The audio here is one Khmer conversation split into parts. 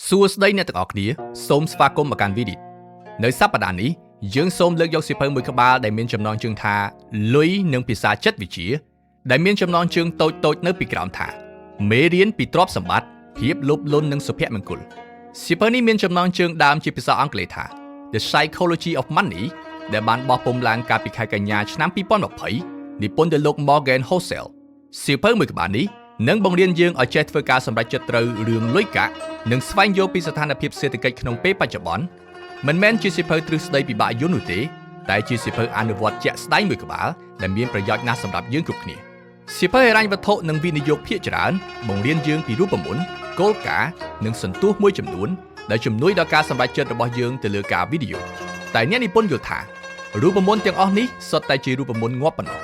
សួស្តីអ្នកទាំងអស់គ្នាសូមស្វាគមន៍មកកាន់វីដេអូនៅសប្តាហ៍នេះយើងសូមលើកយកសៀវភៅមួយក្បាលដែលមានចំណងជើងថាលុយនិងភាសាចិត្តវិទ្យាដែលមានចំណងជើងតូចៗនៅពីក្រោមថាមេរៀនពីទ្រព្យសម្បត្តិភាពលោភលន់និងសុភមង្គលសៀវភៅនេះមានចំណងជើងដើមជាភាសាអង់គ្លេសថា The Psychology of Money ដែលបានបោះពុម្ពឡើងកាលពីខែកញ្ញាឆ្នាំ2020និពន្ធដោយលោក Morgan Housel សៀវភៅមួយក្បាលនេះនឹងបង្រៀនយើងឲ្យចេះធ្វើការសម្រេចចិត្តត្រូវរឿងលុយកាក់និងស្វែងយល់ពីស្ថានភាពសេដ្ឋកិច្ចក្នុងពេលបច្ចុប្បន្នមិនមែនជាសៀវភៅទ្រឹស្ដីពិបាកយល់នោះទេតែជាសៀវភៅអនុវត្តជាក់ស្ដែងមួយក្បាលដែលមានប្រយោជន៍ណាស់សម្រាប់យើងគ្រប់គ្នាសៀវភៅហិរញ្ញវត្ថុនិងវិនិយោគភាគច្រើនបង្រៀនយើងពីរូបមន្តគោលការណ៍និងសន្ទុះមួយចំនួនដែលជំនួយដល់ការសម្រេចចិត្តរបស់យើងទៅលើការវិនិយោគតែអ្នកនិពន្ធយល់ថារូបមន្តទាំងអស់នេះសុទ្ធតែជារូបមន្តងាប់ប៉ុណ្ណោះ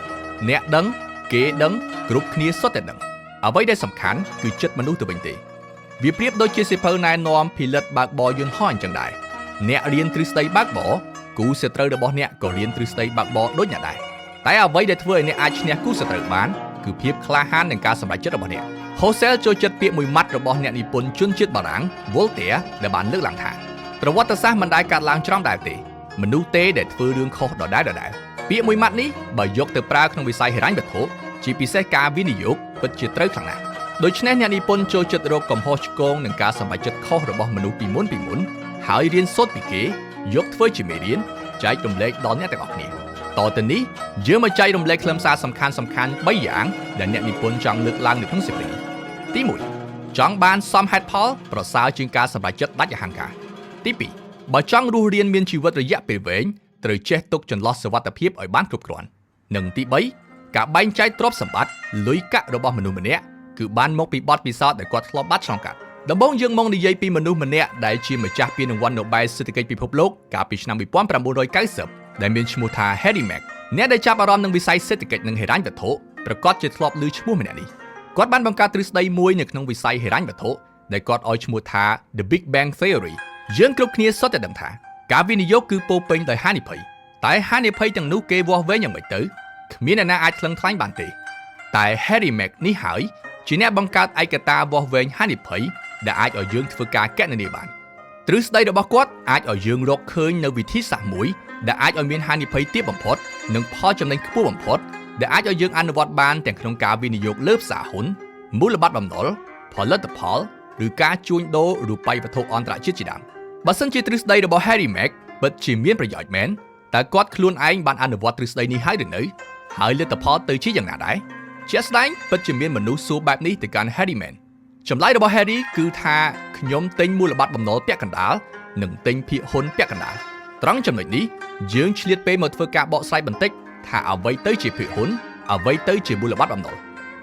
អ្នកដឹងគេដឹងគ្រប់គ្នាសុទ្ធតែដឹងអ្វីដែលសំខាន់គឺចិត្តមនុស្សទៅវិញទេវាប្រៀបដូចជាសៀវភៅណែនាំពីលិតបើកបរយន្តហោះអញ្ចឹងដែរអ្នករៀនទ្រឹស្ដីបើកបរគូសត្រូវរបស់អ្នកក៏រៀនទ្រឹស្ដីបើកបរដូចអ្នកដែរតែអ្វីដែលធ្វើឲ្យអ្នកអាចឈ្នះគូសត្រូវបានគឺភាពក្លាហាននិងការសម្រេចចិត្តរបស់អ្នក Housel ចូលចិត្តពាក្យមួយម៉ាត់របស់អ្នកនិពន្ធជនជាតិបារាំង Voltaire ដែលបានលើកឡើងថាប្រវត្តិសាស្ត្រមិនដែលកាត់ឡើងច្រំដែរទេមនុស្សទេដែលធ្វើរឿងខុសដដែលពាក្យមួយម៉ាត់នេះបើយកទៅប្រើក្នុងវិស័យហិរញ្ញវត្ថុជាពិសេសការវិនិយោគពិតជាត្រូវខ្លាំងណាស់ដូច្នេះអ្នកនិពន្ធចូលចិត្តរកកំហុសឆ្គងនិងការសម្រេចចិត្តខុសរបស់មនុស្សពីមុនហើយរៀនសូត្រពីគេយកធ្វើជាមេរៀនចែករំលែកដល់អ្នកទាំងអស់គ្នាតទៅនេះយើងមកចែករំលែកខ្លឹមសារសំខាន់3យ៉ាងដែលអ្នកនិពន្ធចង់លើកឡើងនៅក្នុងសៀវភៅនេះទី1ចង់បានសមហេតុផលប្រសើរជាងការសម្រេចចិត្តដាច់អហង្ការទី2បើចង់រស់រានមានជីវិតរយៈពេលវែងត្រូវចេះទុកចន្លោះសុវត្ថិភាពឲ្យបានគ្រប់គ្រាន់និងទី3ការបែងចែកទ្រព្យសម្បត្តិលុយកាក់របស់មនុស្សម្នាក់គឺបានមកពីបទពិសោធន៍ដែលគាត់ធ្លាប់បានឆ្លងកាត់ដំបូងយើងមកនិយាយពីមនុស្សម្នាក់ដែលជាម្ចាស់ពានរង្វាន់ Nobel សេដ្ឋកិច្ចពិភពលោកកាលពីឆ្នាំ1990ដែលមានឈ្មោះថា Harry Mack អ្នកដែលចាប់អារម្មណ៍នឹងវិស័យសេដ្ឋកិច្ចនិងហិរញ្ញវត្ថុប្រកាសជាធ្លាប់ឮឈ្មោះម្នាក់នេះគាត់បានបង្កើតទ្រឹស្ដីមួយនៅក្នុងវិស័យហិរញ្ញវត្ថុដែលគាត់ឲ្យឈ្មោះថា The Big Bang Theory យើងគ្រប់គ្នាសុទ្ធតែដឹងថាការវិនិយោគគឺពោរពេញដោយហានិភ័យតែហានិភ័យទាំងនោះគេវាស់វែងយ៉ាងម៉េចទៅគ្មានអ្នកណាអាចថ្លឹងថ្លែងបានទេតែ Harry Mack នេះហើយជាអ្នកបង្កើតឯកតាវាស់វែងហានិភ័យដែលអាចឲ្យយើងធ្វើការកណនាបានទ្រឹស្ដីរបស់គាត់អាចឲ្យយើងរកឃើញនៅវិធីសាស្ត្រមួយដែលអាចឲ្យមានហានិភ័យទាបបំផុតនិងផលចំណេញខ្ពស់បំផុតដែលអាចឲ្យយើងអនុវត្តបានទាំងក្នុងការវិនិយោគលើផ្សារហ៊ុនមូលបត្របំណុលផលិតផលឬការជួញដូររូបិយវត្ថុអន្តរជាតិជាដើមបើសិនជាទ្រឹស្ដីរបស់ Harry Mack ពិតជាមានប្រយោជន៍មែនតើគាត់ខ្លួនឯងបានអនុវត្តទ្រឹស្ដីនេះហើយឬនៅហើយលទ្ធផលទៅជាយ៉ាងណាដែរជាក់ស្ដែងពិតជាមានមនុស្សសួរបែបនេះទៅកាន់ Harry Mack ចម្លើយរបស់ Harry គឺថាខ្ញុំទិញមូលបត្របំណុលពាក់កណ្ដាលនិងទិញភាគហ៊ុនពាក់កណ្ដាលត្រង់ចំណុចនេះយើងឆ្លៀតពេលមកធ្វើការបកស្រាយបន្តិចថាអ្វីទៅជាភាគហ៊ុនអ្វីទៅជាមូលបត្របំណុល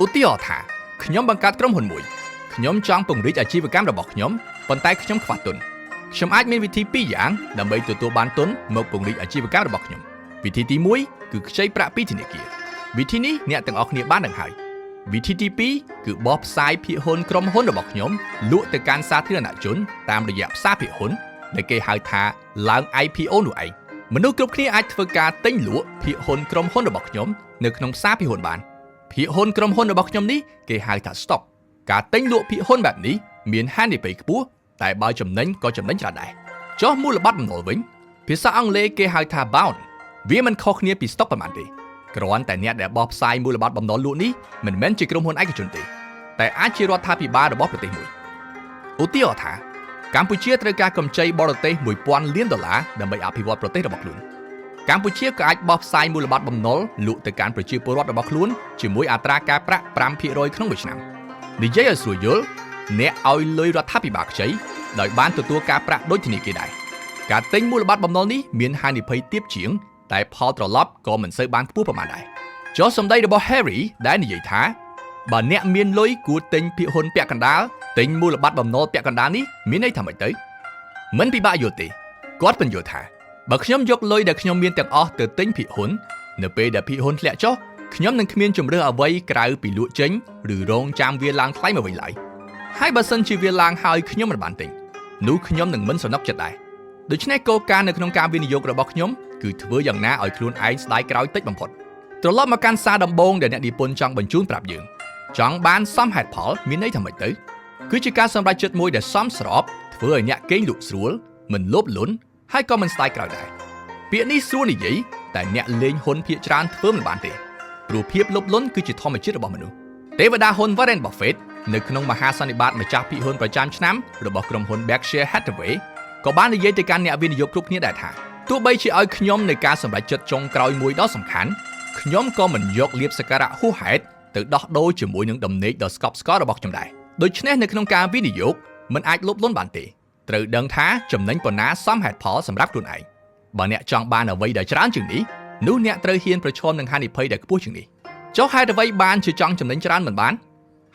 ឧទាហរណ៍ថាខ្ញុំបង្កើតក្រុមហ៊ុនមួយខ្ញុំចង់ពង្រីកអាជីវកម្មរបស់ខ្ញុំប៉ុន្តែខ្ញុំខ្វះទុនខ្ញុំអាចមានវិធី2យ៉ាងដើម្បីទទួលបានទុនមកពង្រីកអាជីវកម្មរបស់ខ្ញុំវិធីទី1គឺខ្ចីប្រាក់ពីធនាគារវិធីនេះអ្នកទាំងអស់គ្នាបានដឹងហើយវិធីទី2គឺបោះផ្សាយភាគហ៊ុនក្រុមហ៊ុនរបស់ខ្ញុំលក់ទៅកាន់សាធារណជនតាមរយៈផ្សារភាគហ៊ុនដែលគេហៅថាឡើង IPO នោះឯងមនុស្សគ្រប់គ្នាអាចធ្វើការទិញលក់ភាគហ៊ុនក្រុមហ៊ុនរបស់ខ្ញុំនៅក្នុងផ្សារភាគហ៊ុនបានភាគហ៊ុនក្រុមហ៊ុនរបស់ខ្ញុំនេះគេហៅថា stock ការទិញលក់ភាគហ៊ុនបែបនេះមានហានិភ័យខ្ពស់តែបើចំណេញក៏ចំណេញច្រើនដែរចុះមូលបត្របំណុលវិញភាសាអង់គ្លេសគេហៅថា bond វាមិនខុសគ្នាពី stock ប៉ុន្មានទេគ្រាន់តែអ្នកដែលបោះផ្សាយមូលបត្របំណុលលក់នេះមិនមែនជាក្រុមហ៊ុនឯកជនទេតែអាចជារដ្ឋាភិបាលរបស់ប្រទេសមួយឧទាហរណ៍ថាកម្ពុជាត្រូវការកម្ចីបរទេស$1000 លានដើម្បីអភិវឌ្ឍប្រទេសរបស់ខ្លួនកម្ពុជាក៏អាចបោះផ្សាយមូលបត្របំណុលលក់ទៅកាន់ប្រជាពលរដ្ឋរបស់ខ្លួនជាមួយអត្រាការប្រាក់ 5% ក្នុងមួយឆ្នាំនិយាយឲ្យស្រួលយល់អ្នកឲ្យលុយរដ្ឋាភិបាលខ្ចីដោយបានទទួលការប្រាក់ដូចធនាគារដែរការទិញមូលបត្របំណុលនេះមានហានិភ័យទាបជាងតែផលត្រឡប់ក៏មិនសូវបានខ្ពស់ប៉ុន្មានដែរចុះសម្ដីរបស់ Harry ដែលនិយាយថាបើអ្នកមានលុយគួរទិញភាគហ៊ុនពាក់កណ្ដាលទិញមូលបត្របំណុលពាក់កណ្ដាលនេះមានន័យថាម៉េចទៅមិនពិបាកយល់ទេគាត់បញ្យល់ថាបើខ្ញុំយកលុយដែលខ្ញុំមានទាំងអស់ទៅទិញភាគហ៊ុននៅពេលដែលភាគហ៊ុនធ្លាក់ចុះខ្ញុំនឹងគ្មានជម្រើសអ្វីក្រៅពីលក់ចេញឬរងចាំវាឡើងថ្លៃមកវិញឡើយហើយបើសិនជាវាឡើងហើយខ្ញុំមិនបានទិញនោះខ្ញុំនឹងមិនសំណុកចិត្តដែរដូច្នេះគោលការណ៍នៅក្នុងការវិនិយោគរបស់ខ្ញុំគឺធ្វើយ៉ាងណាឲ្យខ្លួនឯងស្ដាយក្រោយតិចបំផុតត្រឡប់មកកាន់សារដំបូងដែលអ្នកនិពន្ធចង់បញ្ជូនប្រាប់យើងចង់បានសមហេតុផលមានន័យថាម៉េចទៅគឺជាការសម្រេចចិត្តមួយដែលសមស្រប ធ្វើឲ្យអ្នកគេងលក់ស្រួលមិនលោភលន់ហើយក៏មិនស្ដាយក្រោយដែរពាក្យនេះស្រួលនិយាយតែអ្នកលេងហ៊ុនភាគច្រើនធ្វើមិនបានទេព្រោះភាពលោភលន់គឺជាធម្មជាតិរបស់មនុស្សទេវតាហ៊ុន Warren Buffett នៅក្នុងមហាសន្និបាតម្ចាស់ភាគហ៊ុនប្រចាំឆ្នាំរបស់ក្រុមហ៊ុន Berkshire Hathaway ក៏បាននិយាយទៅកាន់អ្នកវិនិយោគគ្រប់គ្នាដែរថាទោះបីជាឲ្យខ្ញុំនៅការសម្រេចចិត្តចុងក្រោយមួយដ៏សំខាន់ខ្ញុំក៏មិនយកលាភសក្ការៈហួសហេតុទៅដោះដូរជាមួយនឹងដំណេកដ៏ស្កប់ស្កល់របស់ខ្ញុំដែរដូច្នេះនៅក្នុងការវិនិយោគមិនអាចលោភលន់បានទេត្រូវដឹងថាចំណេញប៉ុណ្ណាសមហេតុផលសម្រាប់ខ្លួនឯងបើអ្នកចង់បានអ្វីដែលច្រើនជាងនេះនោះអ្នកត្រូវហ៊ានប្រឈមនឹងហានិភ័យដែលខ្ពស់ជាងនេះចុះហេតុអ្វីបានជាចង់ចំណេញច្រើនមិនបាន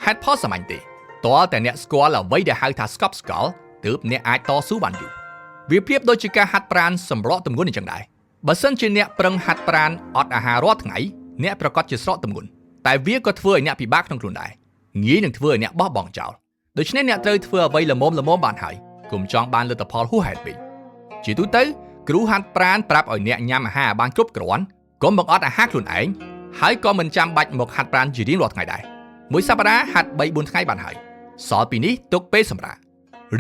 ហេតុផលសាមញ្ញទេតើតែអ្នកស្គាល់អ្វីដែលហៅថាស្កប់ស្កល់ទើបអ្នកអាចតស៊ូបានយូរវាប្រៀបដូចជាការហាត់ប្រាណសម្រកទម្ងន់អញ្ចឹងដែរបើសិនជាអ្នកប្រឹងហាត់ប្រាណអត់អាហាររាល់ថ្ងៃអ្នកប្រកាសជាស្រកទម្ងន់តែវាក៏ធ្វើឲ្យអ្នកពិបាកក្នុងខ្លួនដែរងាយនឹងធ្វើឲ្យអ្នកបោះបង់ចោលដូច្នេះអ្នកត្រូវធ្វើអ្វីល្មមបានហើយកុំចង់បានលទ្ធផលហួសហេតុពេកជាទូទៅគ្រូហាត់ប្រាណប្រាប់ឲ្យអ្នកញ៉ាំអាហារបានគ្រប់គ្រាន់កុំបង្អត់អាហារខ្លួនឯងហើយក៏មិនចាំបាច់មកហាត់ប្រាណជារៀងរាល់ថ្ងៃដែរមួយសប្តាហ៍ហាត់ 3-4 ថ្ងៃបានហើយសល់ពីនេះទុកពេលសម្រាក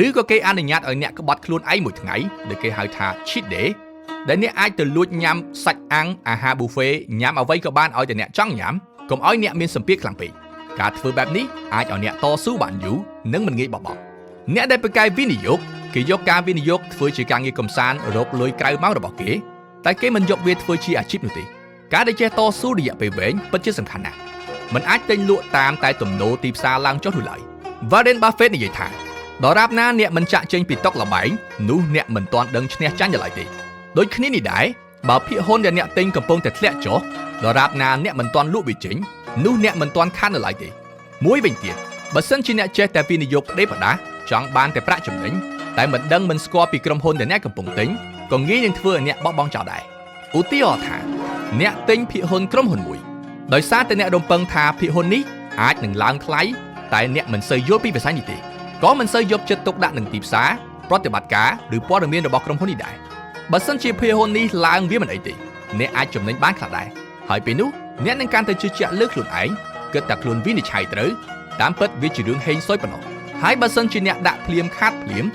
ឬក៏គេអនុញ្ញាតឲ្យអ្នកក្បត់ខ្លួនឯងមួយថ្ងៃដែលគេហៅថា cheat day ដែលអ្នកអាចទៅលួចញ៉ាំសាច់អាំងអាហារ buffet ញ៉ាំអ្វីក៏បានឲ្យតែអ្នកចង់ញ៉ាំកុំឲ្យអ្នកមានសម្ពាធខ្លាំងពេកការធ្វើបែបនេះអាចឲ្យអ្នកតស៊ូបានយូរនិងមិនងាយបោះបង់អ្នកដែលប្រកែកវិនិយោគគេយកការវិនិយោគធ្វើជាការងារកំសាន្តរកលុយក្រៅម៉ោងរបស់គេតែគេមិនយកវាធ្វើជាអាជីពនោះទេការដែលចេះតស៊ូរយៈពេលវែងពិតជាសំខាន់ណាស់មិនអាចទិញលក់តាមតែទំនោរទីផ្សារឡើងចុះនោះឡើយ Warren Buffett និយាយថាដរាបណាអ្នកមិនចាក់ចេញពីតុល្បែងនោះអ្នកមិនទាន់ដឹងឈ្នះចាញ់ឡើយទេដូចគ្នានេះដែរបើភាគហ៊ុនដែលអ្នកទិញកំពុងតែធ្លាក់ចុះដរាបណាអ្នកមិនទាន់លក់វាចេញនោះអ្នកមិនទាន់ខាននៅឡើយទេមួយវិញទៀតបើសិនជាអ្នកចេះតែវិនិយោគផ្ដេសផ្ដាសចង់បានតែប្រាក់ចំណេញតែមិនដឹងមិនស្គាល់ពីក្រុមហ៊ុនដែលអ្នកកំពុងទិញក៏ងាយនឹងធ្វើឲ្យអ្នកបោះបង់ចោលដែរឧទាហរណ៍ថាអ្នកទិញភាគហ៊ុនក្រុមហ៊ុនមួយដោយសារតែអ្នករំពឹងថាភាគហ៊ុននេះអាចនឹងឡើងថ្លៃតែអ្នកមិនសូវយល់ពីវិស័យនេះទេក៏មិនសូវយកចិត្តទុកដាក់នឹងទីផ្សារប្រតិបត្តិការឬព័ត៌មានរបស់ក្រុមហ៊ុននេះដែរបើសិនជាភាគហ៊ុននេះឡើងវាមិនអីទេអ្នកអាចចំណេញបានខ្លះដែរហើយពេលនោះអ្នកនឹងកាន់តែជឿជាក់លើខ្លួនឯងគិតថាខ្លួនវិនិច្ឆ័យត្រូវតាមពិតវាជារឿងហេងសុយប៉ុណ្ណោះហើយបើសិនជាអ្នកដាក់ភ្លាមខាតភ្លាម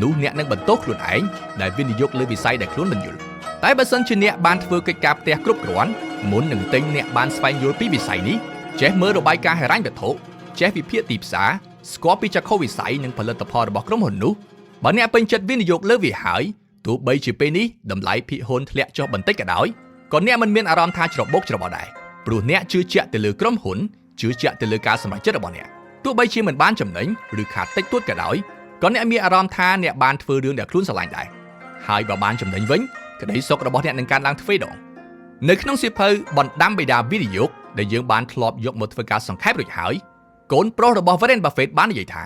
នោះអ្នកនឹងបន្ទោសខ្លួនឯងដែលវិនិយោគលើវិស័យដែលខ្លួនមិនយល់តែបើសិនជាអ្នកបានធ្វើកិច្ចការផ្ទះគ្រប់គ្រាន់មុននឹងទិញអ្នកបានស្វែងយល់ពីវិស័យនេះចេះមើលរបាយការណ៍ហិរញ្ញវត្ថុចេះវិភាគទីផ្សារស្គាល់ពីចក្ខុវិស័យនិងផលិតផលរបស់ក្រុមហ៊ុននោះបើអ្នកពេញចិត្តវិនិយោគលើវាហើយទោះបីជាពេលនេះតម្លៃភាគហ៊ុនធ្លាក់ចុះបន្តិចក៏ដោយក៏អ្នកមិនមានអារម្មណ៍ថាច្របូកច្របល់ដែរព្រោះអ្នកជឿជាក់ទៅលើក្រុមហ៊ុនជឿជាក់ទៅលើការសម្រេចចិត្តរបស់អ្នកទោះបីជាមិនបានចំណេញឬខាតតិចតួចក៏ដោយក៏អ្នកមានអារម្មណ៍ថាអ្នកបានធ្វើរឿងដែលខ្លួនស្រឡាញ់ដែរហើយបើបានចំណេញវិញក្តីសុខរបស់អ្នកនឹងកើនឡើងទ្វេដងនៅក្នុងសៀវភៅបណ្ដាំបិតាវិនិយោគដែលយើងបានធ្លាប់យកមកធ្វើការសង្ខេបរួចហើយកូនប្រុសរបស់ Warren Buffett បាននិយាយថា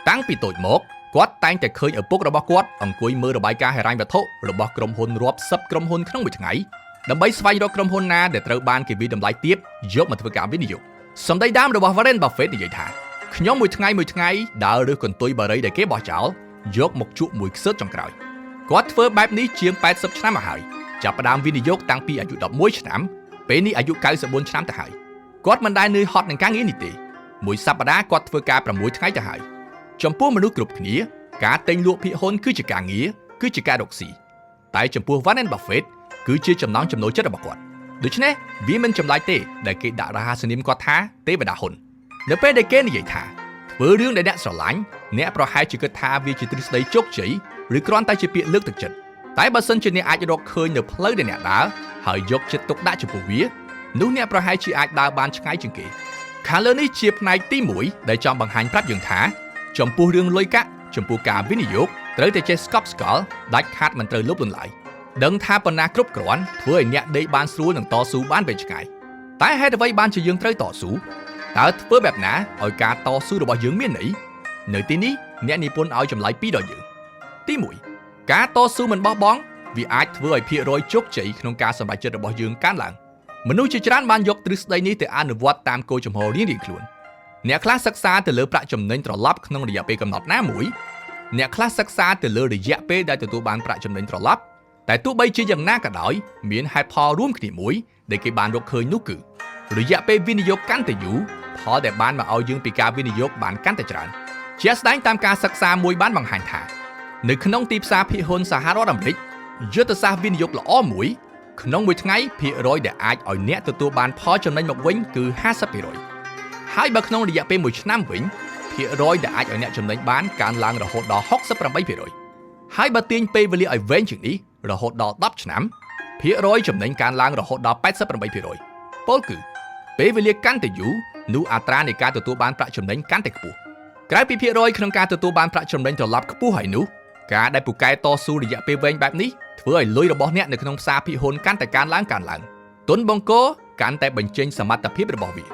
តាំងពីតូចមកគាត់តែងតែឃើញឪពុករបស់គាត់អង្គុយមើលរបាយការណ៍ហិរញ្ញវត្ថុរបស់ក្រុមហ៊ុនរាប់សិបក្រុមហ៊ុនក្នុងមួយថ្ងៃដើម្បីស្វែងរកក្រុមហ៊ុនណាដែលត្រូវបានគេវិតម្លៃទាបយកមកធ្វើការវិនិយោគសម្ដីដើមរបស់ Warren Buffett និយាយថាខ្ញុំមួយថ្ងៃដើររើសកន្ទុយបារីដែលគេបោះចោលយកមកជក់មួយខ្សឹតចុងក្រោយគាត់ធ្វើបែបនេះជាង80ឆ្នាំមកហើយចាប់ផ្ដើមវិនិយោគតាំងពីអាយុ11ឆ្នាំពេលនេះអាយុ94ឆ្នាំទៅហើយគាត់មិនដែលនឿយហត់នឹងការងារនេះទេមួយសប្តាហ៍គាត់ធ្វើការ6ថ្ងៃទៅហើយចំពោះមនុស្សគ្រប់គ្នាការទិញលក់ភាគហ៊ុនគឺជាការងារគឺជាការរកស៊ីតែចំពោះ Warren Buffett គឺជាចំណង់ចំណូលចិត្តរបស់គាត់ដូច្នេះវាមិនចម្លែកទេដែលគេដាក់រហស្សនាមគាត់ថាទេវតាហ៊ុននៅពេលដែលគេនិយាយថាធ្វើរឿងដែលអ្នកស្រឡាញ់អ្នកប្រហែលជាគិតថាវាជាទ្រឹស្ដីជោគជ័យឬគ្រាន់តែជាពាក្យលើកទឹកចិត្តតែបើសិនជាអ្នកអាចរកឃើញនៅផ្លូវដែលអ្នកដើរហើយយកចិត្តទុកដាក់ចំពោះវានោះអ្នកប្រហែលជាអាចដើរបានឆ្ងាយជាងគេខាងលើនេះជាផ្នែកទី1ដែលចង់បង្ហាញប្រាប់យើងថាចំពោះរឿងលុយកាក់ចំពោះការវិនិយោគត្រូវតែចេះស្កប់ស្កល់ដាច់ខាតមិនត្រូវលុបលន់ឡើយដឹងថាប៉ុណ្ណាគ្រប់គ្រាន់ធ្វើឲ្យអ្នកដេកបានស្រួលនឹងតស៊ូបានវែងឆ្ងាយតែហេតុអ្វីបានជាយើងត្រូវតស៊ូតើធ្វើបែបណាឲ្យការតស៊ូរបស់យើងមានន័យនៅទីនេះអ្នកនិពន្ធឲ្យចម្លើយ2ដល់យើងទី1ការតស៊ូមិនបោះបង់វាអាចធ្វើឲ្យភាគរយជោគជ័យក្នុងការសម្រេចចិត្តរបស់យើងកើនឡើងមនុស្សជាច្រើនបានយកទ្រឹស្ដីនេះទៅអនុវត្តតាមគោលចំហរៀងៗខ្លួនអ្នកខ្លះសិក្សាទៅលើប្រាក់ចំណេញត្រឡប់ក្នុងរយៈពេលកំណត់ណាមួយអ្នកខ្លះសិក្សាទៅលើរយៈពេលដែលទទួលបានប្រាក់ចំណេញត្រឡប់តែទោះបីជាយ៉ាងណាក៏ដោយមានហេតុផលរួមគ្នាមួយដែលគេបានរកឃើញនោះគឺរយៈពេលវិនិយោគកាន់តែយូរផលដែលបានមកឲ្យយើងពីការវិនិយោគបានកាន់តែច្រើនជាក់ស្ដែងតាមការសិក្សាមួយបានបង្ហាញថា នៅក្នុងទីផ្សារភាគហ៊ុនសហរដ្ឋអាមេរិកយុទ្ធសាស្ត្រវិនិយោគល្អមួយក្នុងមួយថ្ងៃភាគរយដែលអាចឲ្យអ្នកទទួលបានផលចំណេញមកវិញគឺ 50% ហើយបើក្នុងរយៈពេល1ឆ្នាំវិញភាគរយដែលអាចឲ្យអ្នកចំណេញបានកើនឡើងរហូតដល់ 68% ហើយបើទាញពេលវេលាឲ្យវែងជាងនេះរហូតដល់10ឆ្នាំភាគរយចំណេញកើនឡើងរហូតដល់ 88% ពោលគឺពេលវេលាកាន់តែយូរនោះអត្រានៃការទទួលបានប្រាក់ចំណេញកាន់តែខ្ពស់ក្រៅពីភាគរយក្នុងការទទួលបានប្រាក់ចំណេញត្រឡប់ខ្ពស់ហើយនោះការដែលពូកែតស៊ូរយៈពេលវែងបែបនេះធ្វើឲ្យលុយរបស់អ្នកនៅក្នុងផ្សារភាគហ៊ុនកាន់តែកើនឡើងទុនបង្គោលកាន់តែបញ្ចេញសមត្ថភាពរបស់វា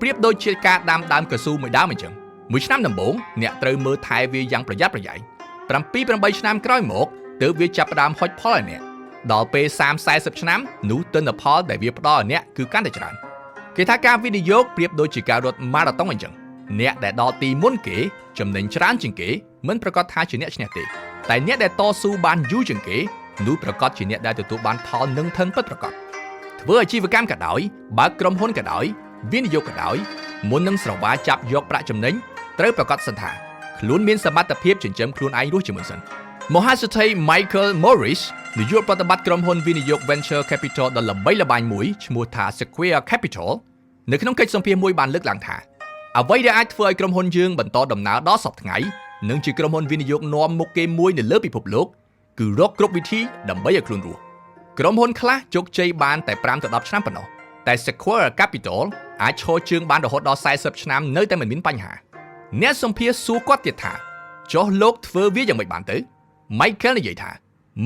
ប្រៀបដូចជាការដាំដើមកៅស៊ូមួយដើមអញ្ចឹងមួយឆ្នាំដំបូងអ្នកត្រូវមើលថែវាយ៉ាងប្រយ័ត្នប្រយែង 7-8 ឆ្នាំក្រោយមកទើបវាចាប់ផ្ដើមហុចផលឲ្យអ្នកដល់ពេល 30-40 ឆ្នាំនោះទិន្នផលដែលវាផ្ដល់ឲ្យអ្នកគឺកាន់តែច្រើនគេថាការវិនិយោគប្រៀបដូចជាការរត់ម៉ារ៉ាតុងអញ្ចឹងអ្នកដែលដល់ទីមុនគេចំណេញច្រើនជាងគេមិនប្រកាសថាជាអ្នកឈ្នះទេតែអ្នកដែលតស៊ូបានយូរជាងគេនោះប្រកាសជាអ្នកដែលទទួលបានផលនឹងធនពិតប្រាកដធ្វើអាជីវកម្មក៏ដោយបើកក្រុមហ៊ុនក៏ដោយវិនិយោគក៏ដោយមុននឹងស្រវាចាប់យកប្រាក់ចំណេញត្រូវប្រកាសសិនថាខ្លួនមានសមត្ថភាពចិញ្ចឹមខ្លួនឯងរស់ជាមួយសិនមហាសេដ្ឋី Michael Morris នាយកប្រតិបត្តិក្រុមហ៊ុនវិនិយោគ Venture Capital ដ៏ល្បីល្បាញមួយឈ្មោះថា Sequoia Capital នៅក្នុងកិច្ចសម្ភាសន៍មួយបានលើកឡើងថាអ្វីដែលអាចធ្វើឲ្យក្រុមហ៊ុនយើងបន្តដំណើរដល់សព្វថ្ងៃនិងជាក្រុមហ៊ុនវិនិយោគនាំមុខគេមួយនៅលើពិភពលោកគឺរកគ្រប់វិធីដើម្បីឲ្យខ្លួនរស់ក្រុមហ៊ុនខ្លះជោគជ័យបានតែ 5-10 ឆ្នាំប៉ុណ្ណោះតែ Sequoia Capital អាចឈរជើងបានរហូតដល់ 40 ឆ្នាំនៅតែមិនមានបញ្ហាអ្នកសម្ភាសន៍សួរគាត់ទៀតថាចុះលោកធ្វើវាយ៉ាងម៉េចបានទៅ Michael និយាយថា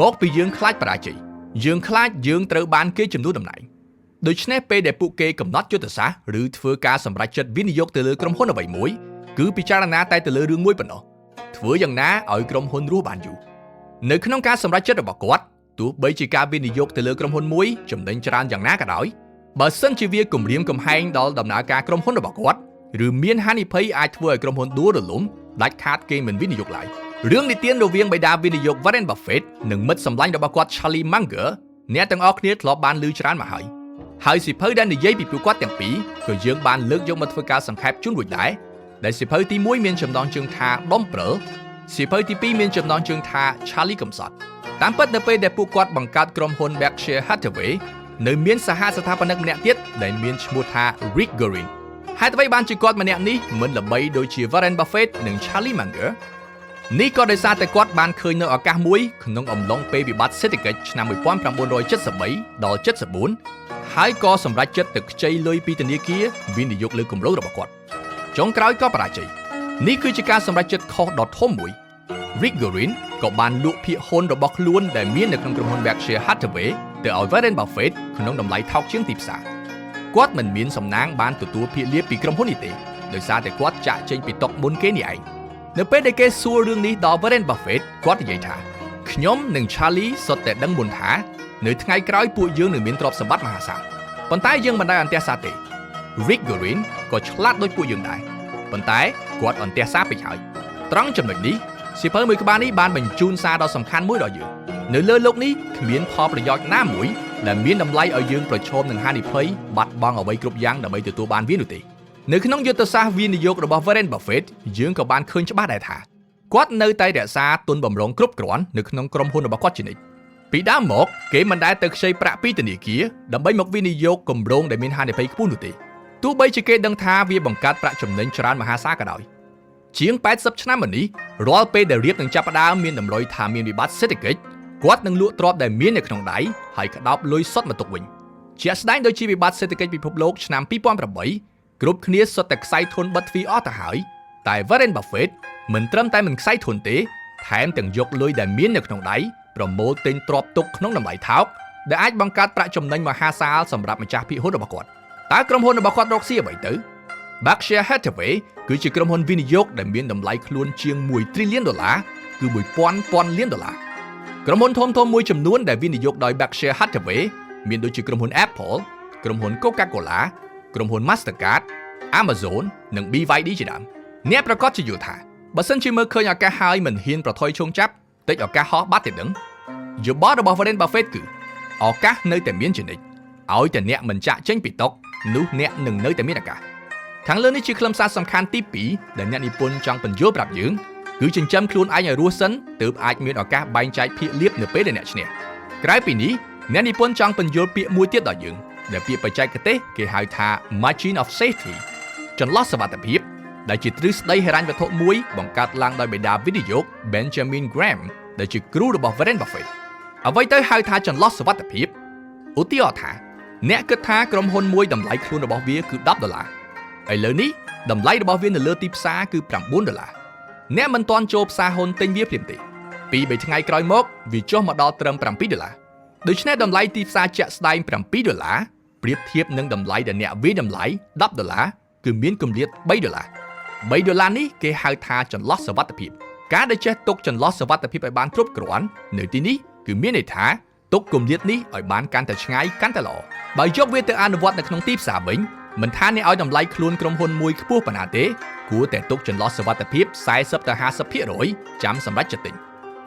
មកពីយើងខ្លាចបរាជ័យយើងខ្លាចយើងត្រូវបានគេជំនួសតំណែងដូច្នេះពេលដែលពួកគេកំណត់យុទ្ធសាស្ត្រឬធ្វើការសម្រេចចិត្តវិនិយោគទៅលើក្រុមហ៊ុនអ្វីមួយគឺពិចារណាតែទៅលើរឿងមួយប៉ុណ្ណោះធ្វើយ៉ាងណាឲ្យក្រុមហ៊ុនរស់បានយូរនៅក្នុងការសម្រេចចិត្តរបស់គាត់ទោះបីជាការវិនិយោគទៅលើក្រុមហ៊ុនមួយចំណេញច្រើនយ៉ាងណាក៏ដោយបើសិនជាវាគំរាមកំហែងដល់ដំណើរការក្រុមហ៊ុនរបស់គាត់ឬមានហានិភ័យអាចធ្វើឲ្យក្រុមហ៊ុនដួលរលំដាច់ខាតគេមិនវិនិយោគឡើយរឿងនិទានរវាងបិតាវិនិយោគ Warren Buffett និងមិត្តសម្លាញ់របស់គាត់ Charlie Munger អ្នកទាំងអស់គ្នាធ្លាប់បានឮច្រើនមកហើយសៀវភៅដែលនិយាយពីពួកគាត់ទាំងពីរក៏យើងបានលើកយកមកធ្វើការសង្ខេបជូនរួចដែរដែលសៀវភៅទី1មានចំណងជើងថាដុំព្រើសៀវភៅទី2មានចំណងជើងថា Charlie កំសត់តាមពិតនៅពេលដែលពួកគាត់បង្កើតក្រុមហ៊ុន Berkshire Hathaway នៅមានសហស្ថាបនិកម្នាក់ទៀតដែលមានឈ្មោះថា Rick Gorin ហេតុអ្វីបានជាគាត់ម្នាក់នេះមិនល្បីដូចជា Warren Buffett និង Charlie Munger នេះក៏ដោយសារតែគាត់បានឃើញនៅឱកាសមួយក្នុងអំឡុងពេលវិបត្តិសេដ្ឋកិច្ចឆ្នាំ 1973 ដល់ 74 ហើយក៏សម្រេចចិត្តទៅខ្ចីលុយពីធនាគារវិនិយោគលើគម្រោងរបស់គាត់ចុងក្រោយក៏បរាជ័យនេះគឺជាការសម្រេចចិត្តខុសដ៏ធំមួយ Rick Gorin ក៏បានលក់ភាគហ៊ុនរបស់ខ្លួនដែលមាននៅក្នុងក្រុមហ៊ុន Berkshire Hathaway ទៅឲ្យ Warren Buffett ក្នុងតម្លៃថោកជាងទីផ្សារគាត់មិនមានសំណាងបានទទួលភាគលាភពីក្រុមហ៊ុននេះទេដោយសារតែគាត់ចាក់ចេញពីតុមុនគេនេះឯងនៅពេលដែលគេសួររឿងនេះដល់ Warren Buffett គាត់និយាយថាខ្ញុំនិង Charlie សុទ្ធតែដឹងមុនថានៅថ្ងៃក្រោយពួកយើងនឹងមានទ្រព្យសម្បត្តិមហាសាលប៉ុន្តែយើងមិនដែលអន្ទះសារទេ Rick Gorin ក៏ឆ្លាតដូចពួកយើងដែរប៉ុន្តែគាត់អន្ទះសារពេកហើយត្រង់ចំណុចនេះសៀវភៅមួយក្បាលនេះបានបញ្ជូនសារដ៏សំខាន់មួយដល់យើងនៅលើโลกនេះគ្មានផលប្រយោជន៍ណាមួយដែលមានតម្លៃឲ្យយើងប្រឈមនឹងហានិភ័យបាត់បង់អ្វីគ្រប់យ៉ាងដើម្បីទទួលបានវានោះទេនៅក្នុងយុទ្ធសាស្ត្រវិនិយោគរបស់ Warren Buffett យើងក៏បានឃើញច្បាស់ដែរថាគាត់នៅតែរក្សាទុនបម្រុងគ្រប់គ្រាន់នៅក្នុងក្រុមហ៊ុនរបស់គាត់ជានិច្ចពីដើមមកគេមិនដែលទៅខ្ចីប្រាក់ពីធនាគារដើម្បីមកវិនិយោគគម្រោងដែលមានហានិភ័យខ្ពស់នោះទេទោះបីជាគេដឹងថាវាបង្កើតប្រាក់ចំណេញច្រើនមហាសាលក៏ដោយជាង80ឆ្នាំមកនេះរាល់ពេលដែលរៀបនឹងចាប់ផ្ដើមមានតម្រុយថាមានវិបត្តិសេដ្ឋកិច្ចគាត់នឹងលក់ទ្រព្យដែលមាននៅក្នុងដៃហើយក្តោបលុយសុទ្ធមកទុកវិញជាក់ស្ដែងដូចជាវិបត្តិសេដ្ឋកិច្ចពិភពលោកឆ្នាំ 2008 គ្រប់គ្នាសុទ្ធតែខ្សែធនបិទទ្វារអស់ទៅហើយតែ Warren Buffett មិនត្រឹមតែមិនខ្សែធនទេថែមទាំងយកលុយដែលមាននៅក្នុងដៃប្រមូលទិញទ្រព្យទុកក្នុងតម្លៃថោកដែលអាចបង្កើតប្រាក់ចំណេញមហាសាលសម្រាប់ម្ចាស់ភាគហ៊ុនរបស់គាត់តើក្រុមហ៊ុនរបស់គាត់រកស៊ីអ្វីទៅ Berkshire Hathaway គឺជាក្រុមហ៊ុនវិនិយោគដែលមានតម្លៃខ្លួនជាង$1 trillion គឺ $1,000 លានក្រុមហ៊ុនធំៗមួយចំនួនដែលវិនិយោគដោយ Berkshire Hathaway មានដូចជាក្រុមហ៊ុន Apple ក្រុមហ៊ុន Coca-Cola ក្រុមហ៊ុន Mastercard Amazon និង BYD ជាដើមអ្នកប្រកាសជាយល់ថាបើសិនជាមើលឃើញឱកាសហើយមិនហ៊ានប្រថុយឈោងចាប់តិចឱកាសហោះបាត់ទេដឹងយោបល់របស់ Warren Buffett គឺឱកាសនៅតែមានជានិច្ចឲ្យតែអ្នកមិនចាក់ចេញពីតុនោះអ្នកនឹងនៅតែមានឱកាសខាងលើនេះជាខ្លឹមសារសំខាន់ទី2ដែលអ្នកនិពន្ធចង់បញ្យល់ប្រាប់យើង គឺចិញ្ចឹមខ្លួនឯងឲ្យរស់សិនទើបអាចមានឱកាសបែងចែកភាគលាភនៅពេលដែលអ្នកឈ្នះក្រៅពីនេះអ្នកនិពន្ធចង់បញ្យល់ពាក្យមួយទៀតដល់យើងដែលពាក្យបច្ចេកទេសគេហៅថា margin of safety ចន្លោះសុវត្ថិភាពដែលជាទ្រឹស្ដីហិរញ្ញវត្ថុមួយបង្កើតឡើងដោយបេតាវិនិយោគ Benjamin Graham ដែលជាគ្រូរបស់ Warren Buffett អ្វីទៅហៅថាចន្លោះសុវត្ថិភាពឧទាហរណ៍ថាអ្នកគិតថាក្រុមហ៊ុនមួយតម្លៃខ្លួនរបស់វាគឺ$10ឥឡូវនេះតម្លៃរបស់វានៅលើទីផ្សារគឺ$9អ្នកមិនទាន់ចូលផ្សារហ៊ុនទិញវាភ្លាមទេ2-3ថ្ងៃក្រោយមកវាចុះមកដល់ត្រឹម$7ដូច្នេះតម្លៃទីផ្សារជាក់ស្ដែង$7ប្រៀបធៀបនឹងតម្លៃដែលអ្នកវាយតម្លៃ$10គឺមានគម្លាត$3នេះគេហៅថាចន្លោះសុវត្ថិភាពការដែលចេះទុកចន្លោះសុវត្ថិភាពឲ្យបានគ្រប់គ្រាន់នៅទីនេះគឺមានន័យថាទុកគម្លាតនេះឲ្យបានកាន់តែឆ្ងាយកាន់តែល្អបើយកវាទៅអនុវត្តនៅក្នុងទីផ្សារវិញមិនថាអ្នកឲ្យតម្លៃខ្លួនក្រុមហ៊ុនមួយខ្ពស់ប៉ុណ្ណាទេគួរតែទុកចន្លោះសុវត្ថិភាព 40-50% ចាំសម្រាប់ចិត្តទិញ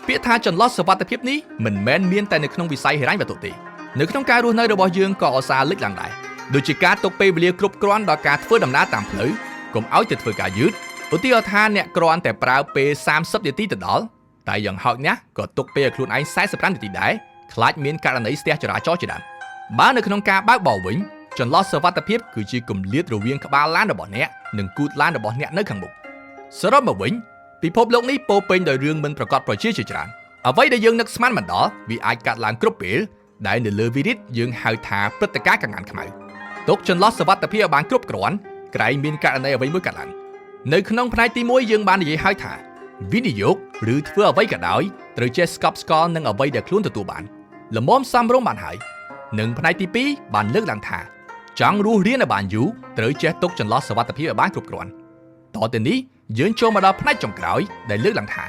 ពាក្យថាចន្លោះសុវត្ថិភាពនេះមិនមែនមានតែនៅក្នុងវិស័យហិរញ្ញវត្ថុទេនៅក្នុងការរស់នៅរបស់យើងក៏ឧស្សាហ៍លេចឡើងដែរដូចជាការទុកពេលវេលាគ្រប់គ្រាន់ដល់ការធ្វើដំណើរតាមផ្លូវកុំឲ្យទៅធ្វើការយឺតឧទាហរណ៍ថាអ្នកគ្រាន់តែប្រើពេល30នាទីទៅដល់តែយ៉ាងហោចណាស់ក៏ទុកពេលឲ្យខ្លួនឯង45នាទីដែរខ្លាចមានករណីស្ទះចរាចរណ៍ជាដើមបើនៅក្នុងការបើកបរវិញចន្លោះសុវត្ថិភាពគឺជាគម្លាតរវាងក្បាលឡានរបស់អ្នកនិងគូទឡានរបស់អ្នកនៅខាងមុខសរុបមកវិញពិភពលោកនេះពោរពេញដោយរឿងមិនប្រកបប្រជាជាច្រើនអ្វីដែលយើងនឹកស្មានមិនដល់វាអាចកាត់ឡើងគ្រប់ពេលដែលនៅលើវិរិទ្ធយើងហៅថាព្រឹត្តិការណ៍កង្ហានខ្មៅទុកចន្លោះសុវត្ថិភាពឲ្យបានគ្រប់គ្រាន់ក្រែងមានករណីអ្វីមួយកាត់ឡើងនៅក្នុងផ្នែកទី1យើងបាននិយាយហើយថាវិនិយោគឬធ្វើអ្វីក៏ដោយត្រូវចេះស្កប់ស្កល់នឹងអ្វីដែលខ្លួនទទួលបានល្មមសមរម្យបានហើយនិងផ្នែកទី2បានលើកឡើងថាចង់រស់រានឲ្យបានយូរត្រូវចេះទុកចន្លោះសុវត្ថិភាពឲ្យបានគ្រប់គ្រាន់តទៅនេះយើងចូលមកដល់ផ្នែកចុងក្រោយដែលលើកឡើងថា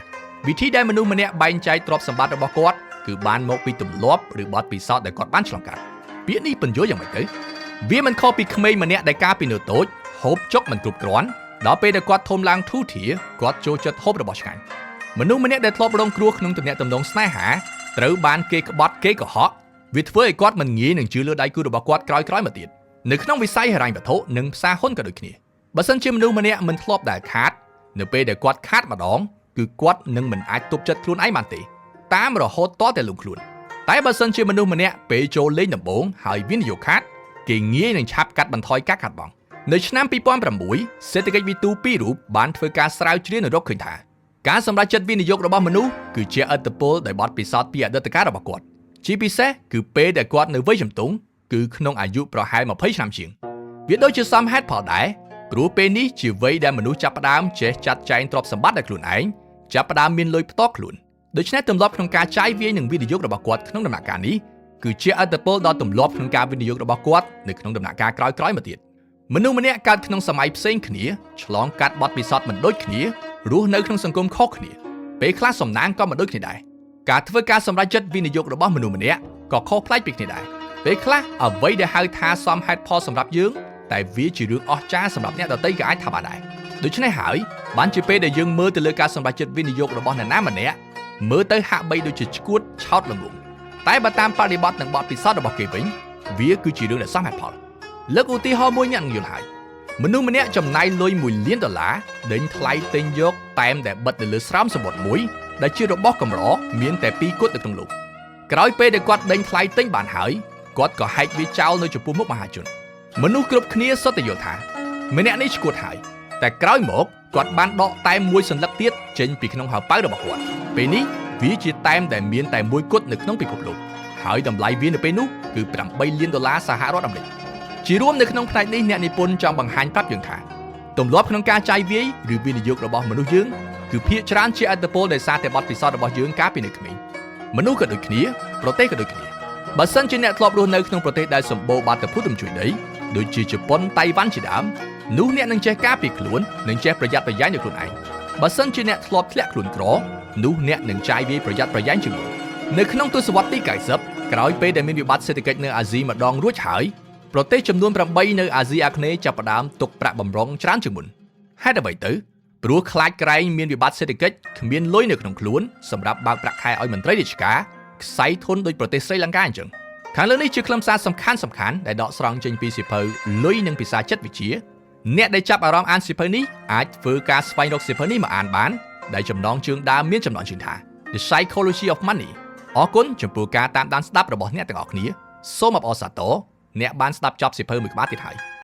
វិធីដែលមនុស្សម្នាក់បែងចែកទ្រព្យសម្បត្តិរបស់គាត់គឺបានមកពីទម្លាប់ឬបទពិសោធន៍ដែលគាត់បានឆ្លងកាត់ពាក្យនេះពន្យល់យ៉ាងម៉េចទៅវាមិនខុសពីក្មេងម្នាក់ដែលកាលពីនៅតូចហូបចុកមិនគ្រប់គ្រាន់ដល់ពេលដែលគាត់ធំឡើងធូរធារគាត់ចូលចិត្តហូបរបស់ឆ្ងាញ់មនុស្សម្នាក់ដែលធ្លាប់រងគ្រោះក្នុងទំនាក់ទំនងស្នេហាត្រូវបានគេក្បត់គេកុហកវាធ្វើឲ្យគាត់មិនងាយនឹងជឿលើដៃគូរបស់គាត់ក្រោយៗមកទៀតនៅក្នុងវិស័យហិរញ្ញវត្ថុនិងផ្សារហ៊ុនក៏ដូចគ្នាបើសិនជាមនុស្សម្នាក់មិនធ្លាប់ដែលខាតនៅពេលដែលគាត់ខាតម្ដងគឺគាត់នឹងមិនអាចទប់ចិត្តខ្លួនឯងបានទេតាមរហូតតតែលំខ្លួនតែបើសិនជាមនុស្សម្នាក់ពេលចូលលេងដំបូងហើយវិនិយោគខាតគេងាយនឹងឆាប់កាត់បន្ថយការខាតបង់នៅឆ្នាំ2006សេដ្ឋកិច្ចវិទូ2រូបបានធ្វើការស្រាវជ្រាវនៅរកឃើញថាការសម្រេចចិត្តវិនិយោគរបស់មនុស្សគឺជាឥទ្ធិពលដោយបទពិសោធន៍ពីអតីតកាលរបស់គាត់ជាពិសេសគឺពេលដែលគាត់នៅវ័យជំទង់គឺក្នុងអាយុប្រហែល20ឆ្នាំជាងវាដូចជាសមហេតុផលដែរព្រោះពេលនេះជាវ័យដែលមនុស្សចាប់ផ្ដើមចេះចាត់ចែងទ្រព្យសម្បត្តិដោយខ្លួនឯងចាប់ផ្ដើមមានលុយផ្ទាល់ខ្លួនដូច្នេះទម្លាប់ក្នុងការចាយវាយនិងវិនិយោគរបស់គាត់ក្នុងដំណាក់កាលនេះគឺជាឥទ្ធិពលដល់ទម្លាប់ក្នុងការវិនិយោគរបស់គាត់នៅក្នុងដំណាក់កាលក្រោយៗមកទៀតមនុស្សម្នាក់កើតក្នុងសម័យផ្សេងគ្នាឆ្លងកាត់បទពិសោធន៍មិនដូចគ្នារស់នៅក្នុងសង្គមខុសគ្នាពេលខ្លះសំណាងក៏មិនដូចគ្នាដែរការធ្វើការសម្រេចចិត្តវិនិយោគរបស់មនុស្សម្នាក់ក៏ខុសប្លែកពីគ្នាដែរពេលខ្លះអ្វីដែលហៅថាសមហេតុផលសម្រាប់យើងតែវាជារឿងអស្ចារ្យសម្រាប់អ្នកដទៃក៏អាចថាបានដែរដូច្នេះហើយបានជាពេលដែលយើងមើលទៅលើការសម្រេចចិត្តវិនិយោគរបស់អ្នកណាម្នាក់មើលទៅហាក់បីដូចជាឈួតឆោតល្ងងតែបើតាមបរិបទនិងបទពិសោធន៍របស់គេវិញវាគឺជារឿងដែលសមហេតុផលលើកឧទាហរណ៍មួយញ៉ាំយល់ហើយមនុស្សម្នាក់ចំណាយលុយ$1លានដេញថ្លៃទិញយកតែមដែលបិទនៅលើស្រោមសំបុត្រមួយដែលជារបស់កម្រមានតែ2គត់នៅក្នុងលោកក្រោយពេលដែលគាត់ដេញថ្លៃទិញបានហើយគាត់ក៏ហែកវាចោលនៅចំពោះមុខមហាជនមនុស្សគ្រប់គ្នាសុទ្ធតែយល់ថាម្នាក់នេះឈួតហើយតែក្រោយមកគាត់បានដកតែមមួយសន្លឹកទៀតចេញពីក្នុងហៅប៉ៅរបស់គាត់ពេលនេះវាជាតែមដែលមានតែ1គត់នៅក្នុងពិភពលោកហើយតម្លៃវានៅពេលនោះគឺ$8លានសហរដ្ឋអាមេរិកជារួមនៅក្នុងផ្នែកនេះអ្នកនិពន្ធចង់បង្ហាញប្រាប់យើងថាទម្លាប់ក្នុងការចាយវាយឬវិនិយោគរបស់មនុស្សយើងគឺភាគច្រើនជាឥទ្ធិពលដោយសារតែបទពិសោធន៍របស់យើងកាលពីនៅក្មេងមនុស្សក៏ដូចគ្នាប្រទេសក៏ដូចគ្នាបើសិនជាអ្នកធ្លាប់រស់នៅក្នុងប្រទេសដែលសម្បូរបាតុភូតរញ្ជួយដីដូចជាជប៉ុនតៃវ៉ាន់ជាដើមនោះអ្នកនឹងចេះការពារខ្លួននិងចេះប្រយ័ត្នប្រយែងនៅខ្លួនឯងបើសិនជាអ្នកធ្លាប់ធ្លាក់ខ្លួនក្រនោះអ្នកនឹងចាយវាយប្រយ័ត្នប្រយែងជាងមុននៅក្នុងទសវត្សរ៍ទី90ក្រោយពេលដែលមានវិបត្តិសេដ្ឋកិច្ចនៅអាស៊ីម្ដងរួចហើយប្រទេសចំនួន8នៅអាស៊ីអាគ្នេយ៍ចាប់ផ្ដើមទុកប្រាក់បម្រុងច្រើនជាងមុនហេតុអ្វីទៅព្រោះខ្លាចក្រែងមានវិបត្តិសេដ្ឋកិច្ចគ្មានលុយនៅក្នុងខ្លួនសម្រាប់បើកប្រាក់ខែឲ្យមន្ត្រីរាជការខ្សែធនដោយប្រទេសស្រីលង្កាអញ្ចឹងខាងលើនេះជាខ្លឹមសារសំខាន់ដែលដកស្រង់ចេញពីសៀវភៅលុយនិងភាសាចិត្តវិទ្យាអ្នកដែលចាប់អារម្មណ៍អានសៀវភៅនេះអាចធ្វើការស្វែងរកសៀវភៅនេះមកអានបាន ដែលចំណងជើងដើមមានចំណងជើងថា The Psychology of Money អរគុណចំពោះការតាមដានស្ដាប់របស់អ្នកទាំងអស់គ្នាសូមអបអរសាទរអ្នកបានស្ដាប់ចប់សៀវភៅមួយក្បាលទៀតហើយ